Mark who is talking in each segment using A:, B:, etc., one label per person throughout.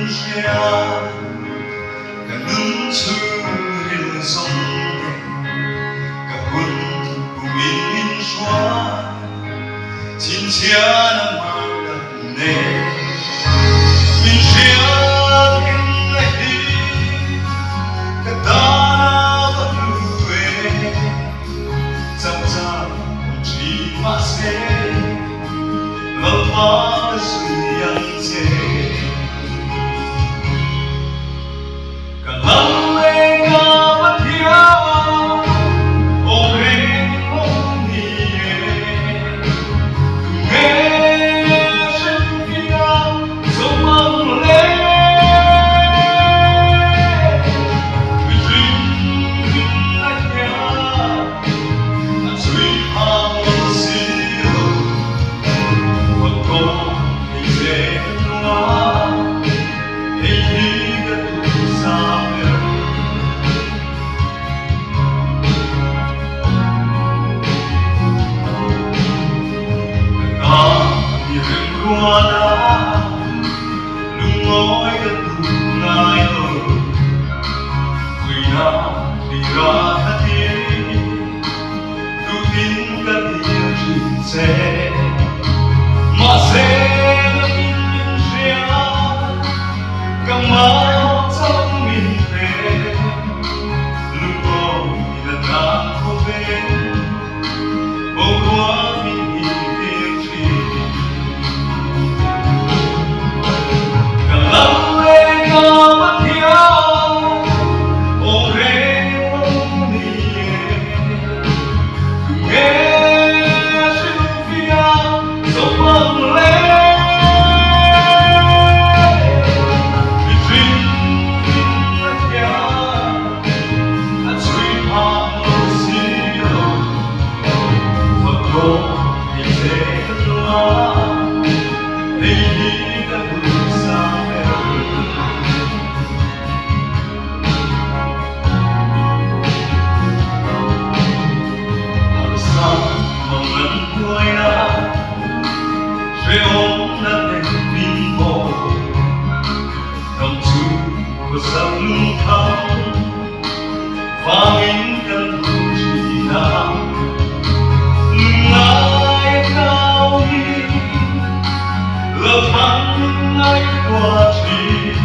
A: minnsja Ganun surin sonde Kahun buwingin siya Sinsya naman ne Minnsja kinlahi Kadana baluwe Zam-zam uji mase Lepas yang se Lungoi ke tunai lo Kuina dirat hati Tutin ke dia cinse Masih ingin siap Kemau trong mimpi Lungoi datang kobe Bahwa Sebelum kau Panginkan pujinya Lungai kau ini Lepang naik wajib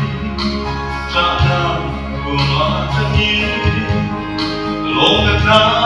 A: Jangan bermata ini Longetah